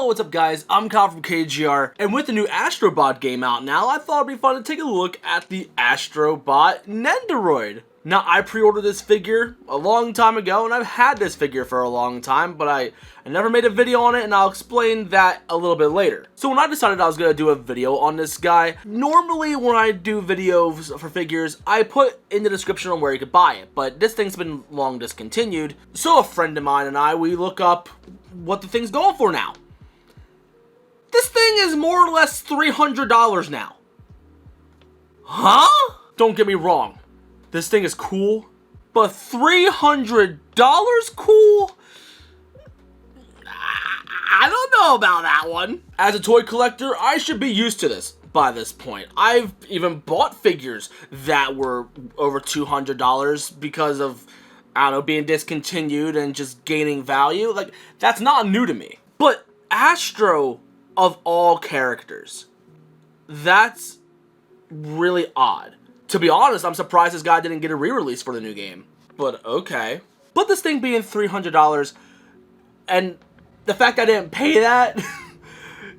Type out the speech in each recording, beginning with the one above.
Hello, what's up guys? I'm Kyle from KGR, and with the new Astro Bot game out now, I thought it'd be fun to take a look at the Astro Bot Nendoroid. Now, I pre-ordered this figure a long time ago, and I've had this figure for a long time, but I never made a video on it, and I'll explain that a little bit later. So when I decided I was going to do a video on this guy, normally when I do videos for figures, I put in the description on where you could buy it, but this thing's been long discontinued, so a friend of mine and I, we look up what the thing's going for now. This thing is more or less $300 now. Huh? Don't get me wrong. This thing is cool, but $300 cool? I don't know about that one. As a toy collector, I should be used to this by this point. I've even bought figures that were over $200 because of, I don't know, being discontinued and just gaining value. Like, that's not new to me. But Astro, of all characters, that's really odd. To be honest, I'm surprised this guy didn't get a re-release for the new game. But okay. But this thing being $300, and the fact I didn't pay that,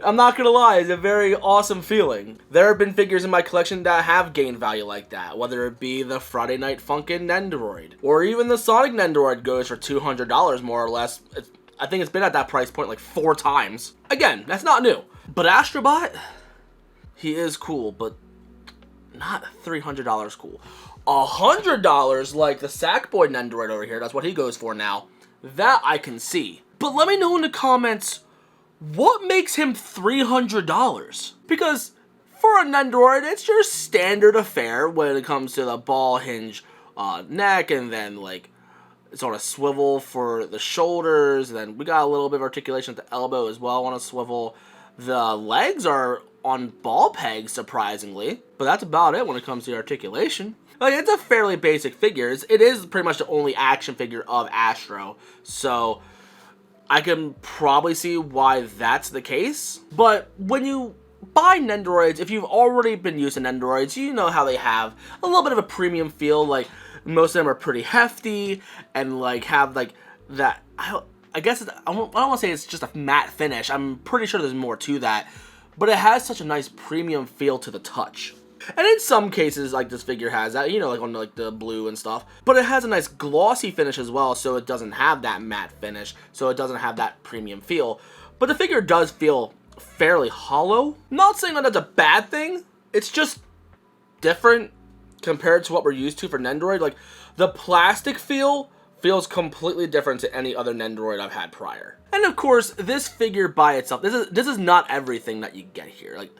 I'm not gonna lie, is a very awesome feeling. There have been figures in my collection that have gained value like that, whether it be the Friday Night Funkin' Nendoroid, or even the Sonic Nendoroid goes for $200 more or less. I think it's been at that price point like 4 times. Again, that's not new. But Astro Bot, he is cool, but not $300 cool. $100 like the Sackboy Nendoroid over here, that's what he goes for now. That I can see. But let me know in the comments, what makes him $300? Because for a Nendoroid, it's your standard affair when it comes to the ball hinge neck, and then like it's on a swivel for the shoulders, and then we got a little bit of articulation at the elbow as well on a swivel. The legs are on ball pegs, surprisingly, but that's about it when it comes to the articulation. Like, it's a fairly basic figure. It is pretty much the only action figure of Astro, so I can probably see why that's the case. But when you buy Nendoroids, if you've already been using Nendoroids, you know how they have a little bit of a premium feel. Like, most of them are pretty hefty and like have like that, I guess I don't want to say it's just a matte finish. I'm pretty sure there's more to that, but it has such a nice premium feel to the touch. And in some cases, like this figure has that, you know, like on like the blue and stuff, but it has a nice glossy finish as well, so it doesn't have that matte finish, so it doesn't have that premium feel. But the figure does feel fairly hollow. Not saying that that's a bad thing, it's just different compared to what we're used to for Nendoroid. Like, the plastic feel feels completely different to any other Nendoroid I've had prior. And of course, this figure by itself, this is not everything that you get here. Like,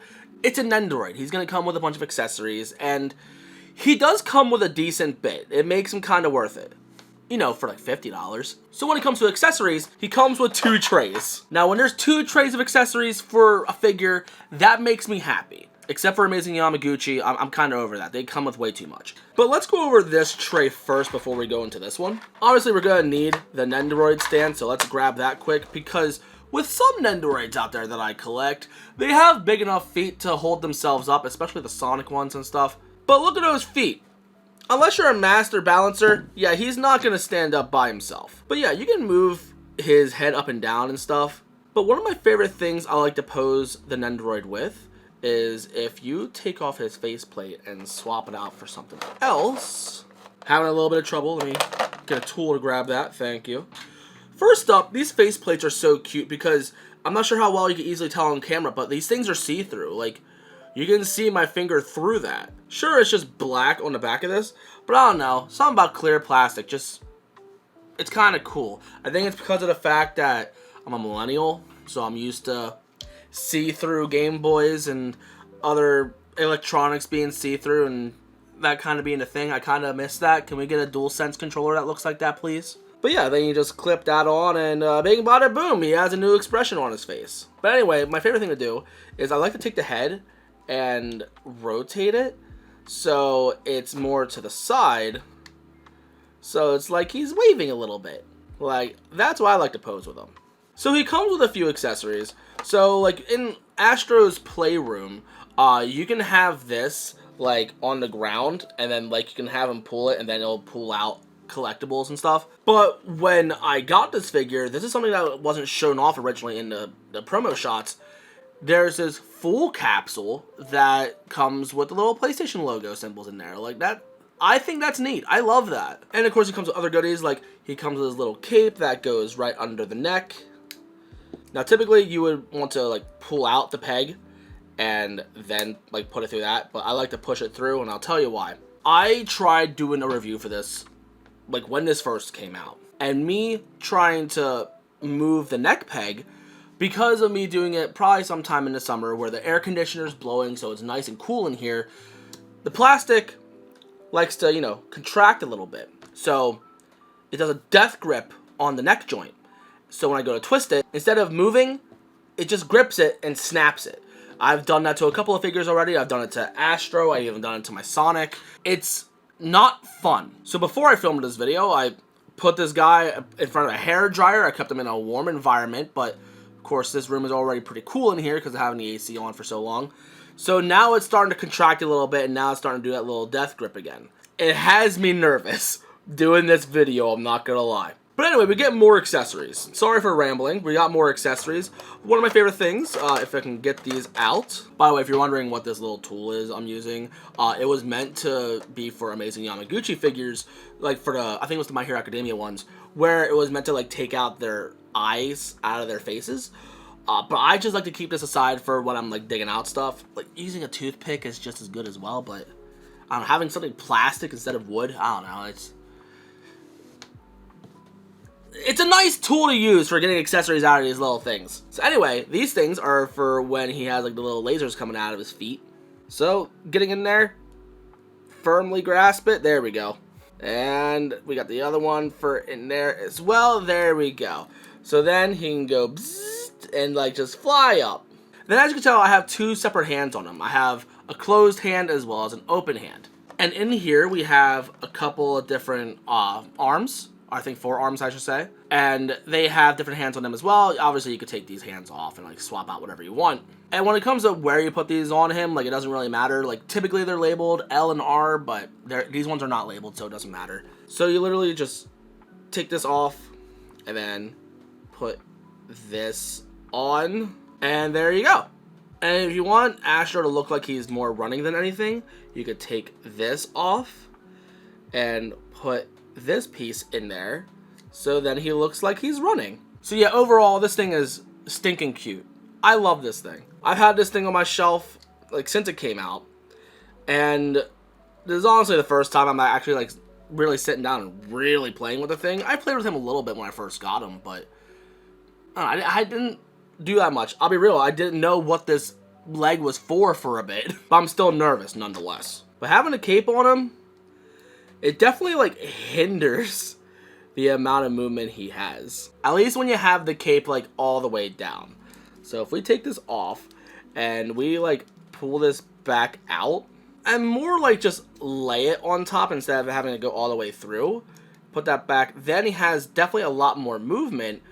it's a Nendoroid. He's gonna come with a bunch of accessories, and he does come with a decent bit. It makes him kind of worth it. You know, for like $50. So when it comes to accessories, he comes with 2 trays. Now, when there's 2 trays of accessories for a figure, that makes me happy. Except for Amazing Yamaguchi, I'm kind of over that. They come with way too much. But let's go over this tray first before we go into this one. Obviously, we're going to need the Nendoroid stand, so let's grab that quick, because with some Nendoroids out there that I collect, they have big enough feet to hold themselves up, especially the Sonic ones and stuff. But look at those feet. Unless you're a master balancer, yeah, he's not going to stand up by himself. But yeah, you can move his head up and down and stuff. But one of my favorite things I like to pose the Nendoroid with is if you take off his faceplate and swap it out for something else. Having a little bit of trouble. Let me get a tool to grab that. Thank you. First up, these faceplates are so cute because I'm not sure how well you can easily tell on camera, but these things are see-through. Like, you can see my finger through that. Sure, it's just black on the back of this, but I don't know. Something about clear plastic, just, it's kind of cool. I think it's because of the fact that I'm a millennial, so I'm used to see-through Game Boys and other electronics being see-through and that kind of being a thing. I kind of miss that. Can we get a DualSense controller that looks like that, please? But yeah, then you just clip that on and bing, bada, boom, he has a new expression on his face. But anyway, my favorite thing to do is I like to take the head and rotate it so it's more to the side. So it's like he's waving a little bit. Like, that's why I like to pose with him. So he comes with a few accessories. So like in Astro's Playroom, you can have this like on the ground, and then like you can have him pull it and then it'll pull out collectibles and stuff. But when I got this figure, this is something that wasn't shown off originally in the promo shots. There's this full capsule that comes with the little PlayStation logo symbols in there. Like that, I think that's neat. I love that. And of course, he comes with other goodies. Like he comes with his little cape that goes right under the neck. Now, typically you would want to like pull out the peg and then like put it through that, but I like to push it through, and I'll tell you why. I tried doing a review for this like when this first came out, and me trying to move the neck peg, because of me doing it probably sometime in the summer where the air conditioner is blowing, so it's nice and cool in here, the plastic likes to, you know, contract a little bit. So it does a death grip on the neck joint. So when I go to twist it, instead of moving, it just grips it and snaps it. I've done that to a couple of figures already. I've done it to Astro. I've even done it to my Sonic. It's not fun. So before I filmed this video, I put this guy in front of a hair dryer. I kept him in a warm environment, but of course this room is already pretty cool in here because of having the AC on for so long. So now it's starting to contract a little bit, and now it's starting to do that little death grip again. It has me nervous doing this video, I'm not gonna lie. But anyway, we get more accessories. Sorry for rambling. We got more accessories. One of my favorite things, if I can get these out. By the way, if you're wondering what this little tool is I'm using, it was meant to be for Amazing Yamaguchi figures, like for the, I think it was the My Hero Academia ones, where it was meant to like take out their eyes out of their faces. But I just like to keep this aside for when I'm like digging out stuff. Like using a toothpick is just as good as well, but I don't know, having something plastic instead of wood, I don't know, it's a nice tool to use for getting accessories out of these little things. So anyway, these things are for when he has like the little lasers coming out of his feet. So getting in there, firmly grasp it, there we go. And we got the other one for in there as well, there we go. So then he can go bzzzt and like just fly up. Then as you can tell, I have two separate hands on him. I have a closed hand as well as an open hand. And in here we have a couple of different arms. I think 4 arms, I should say. And they have different hands on them as well. Obviously, you could take these hands off and like swap out whatever you want. And when it comes to where you put these on him, like it doesn't really matter. Like typically they're labeled L and R, but these ones are not labeled, so it doesn't matter. So you literally just take this off and then put this on, and there you go. And if you want Astro to look like he's more running than anything, you could take this off and put this piece in there, so then he looks like he's running. So yeah, overall this thing is stinking cute. I love this thing. I've had this thing on my shelf like since it came out, and this is honestly the first time I'm actually like really sitting down and really playing with the thing. I played with him a little bit when I first got him, but I didn't do that much. I'll be real, I didn't know what this leg was for a bit, but I'm still nervous nonetheless. But having a cape on him, it definitely like hinders the amount of movement he has. At least when you have the cape like all the way down. So if we take this off and we like pull this back out and more like just lay it on top instead of having to go all the way through, put that back, then he has definitely a lot more movement,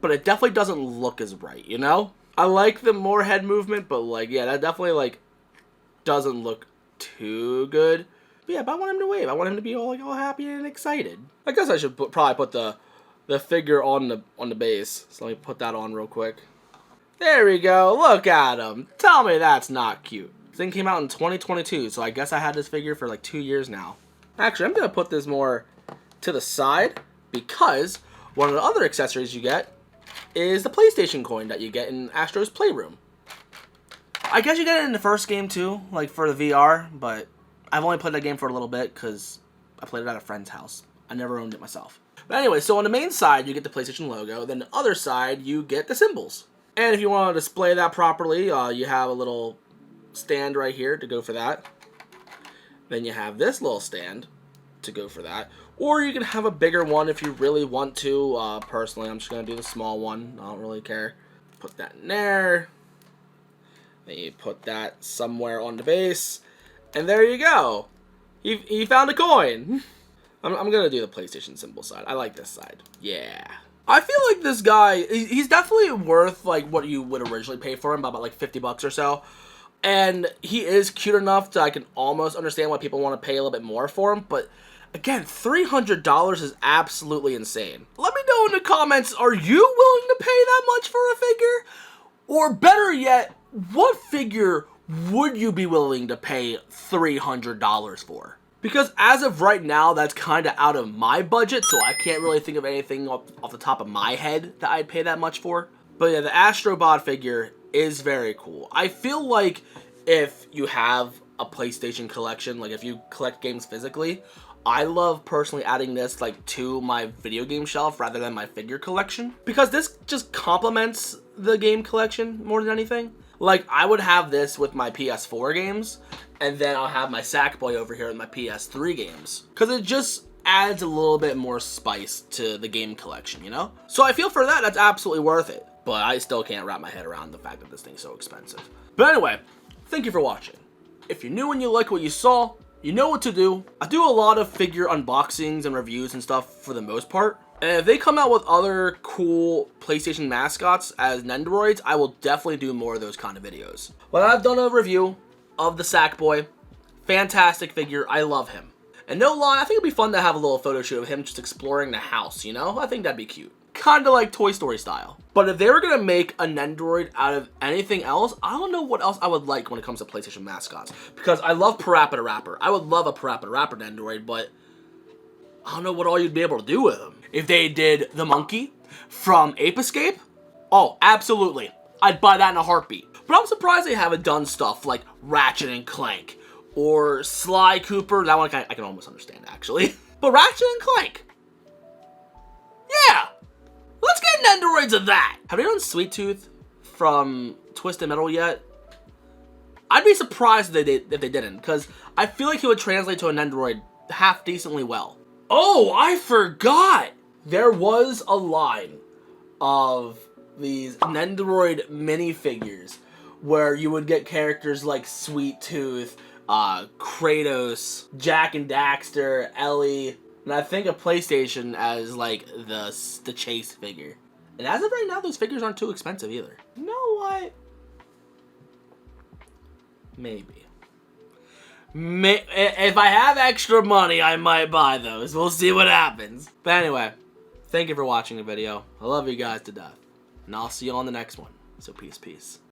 but it definitely doesn't look as right, you know? I like the more head movement, but like, yeah, that definitely like doesn't look too good. But yeah, but I want him to wave. I want him to be all happy and excited. I guess I should probably put the figure on the base. So let me put that on real quick. There we go. Look at him. Tell me that's not cute. This thing came out in 2022, so I guess I had this figure for like 2 years now. Actually, I'm gonna put this more to the side because one of the other accessories you get is the PlayStation coin that you get in Astro's Playroom. I guess you get it in the first game too, like for the VR, but I've only played that game for a little bit because I played it at a friend's house. I never owned it myself. But anyway, so on the main side, you get the PlayStation logo. Then the other side, you get the symbols. And if you want to display that properly, you have a little stand right here to go for that. Then you have this little stand to go for that. Or you can have a bigger one if you really want to. Personally, I'm just going to do the small one. I don't really care. Put that in there. Then you put that somewhere on the base. And there you go. He found a coin. I'm going to do the PlayStation symbol side. I like this side. Yeah. I feel like this guy, he's definitely worth like what you would originally pay for him, about like 50 bucks or so. And he is cute enough that I can almost understand why people want to pay a little bit more for him. But Again, $300 is absolutely insane. Let me know in the comments, are you willing to pay that much for a figure? Or better yet, what figure would you be willing to pay $300 for? Because as of right now, that's kind of out of my budget, so I can't really think of anything off the top of my head that I'd pay that much for. But yeah, the Astro Bot figure is very cool. I feel like if you have a PlayStation collection, like if you collect games physically, I love personally adding this like to my video game shelf rather than my figure collection, because this just complements the game collection more than anything. Like, I would have this with my PS4 games, and then I'll have my Sackboy over here with my PS3 games, because it just adds a little bit more spice to the game collection, you know? So I feel for that, that's absolutely worth it, but I still can't wrap my head around the fact that this thing's so expensive. But anyway, thank you for watching. If you're new and you like what you saw, you know what to do. I do a lot of figure unboxings and reviews and stuff for the most part. And if they come out with other cool PlayStation mascots as Nendoroids, I will definitely do more of those kind of videos. But I've done a review of the Sackboy. Fantastic figure. I love him. And no lie, I think it'd be fun to have a little photo shoot of him just exploring the house, you know? I think that'd be cute. Kind of like Toy Story style. But if they were going to make a Nendoroid out of anything else, I don't know what else I would like when it comes to PlayStation mascots. Because I love Parappa the Rapper. I would love a Parappa the Rapper Nendoroid, but I don't know what all you'd be able to do with him. If they did the monkey from Ape Escape, oh, absolutely. I'd buy that in a heartbeat. But I'm surprised they haven't done stuff like Ratchet and Clank or Sly Cooper. That one I can almost understand, actually. But Ratchet and Clank, yeah. Let's get Nendoroids of that. Have you done Sweet Tooth from Twisted Metal yet? I'd be surprised if they didn't, because I feel like he would translate to a Nendoroid half decently well. Oh, I forgot! There was a line of these Nendoroid minifigures where you would get characters like Sweet Tooth, Kratos, Jak and Daxter, Ellie, and I think a PlayStation as like the chase figure. And as of right now, those figures aren't too expensive either. You know what? Maybe. If I have extra money, I might buy those. We'll see what happens. But anyway, thank you for watching the video. I love you guys to death. And I'll see you on the next one. So peace, peace.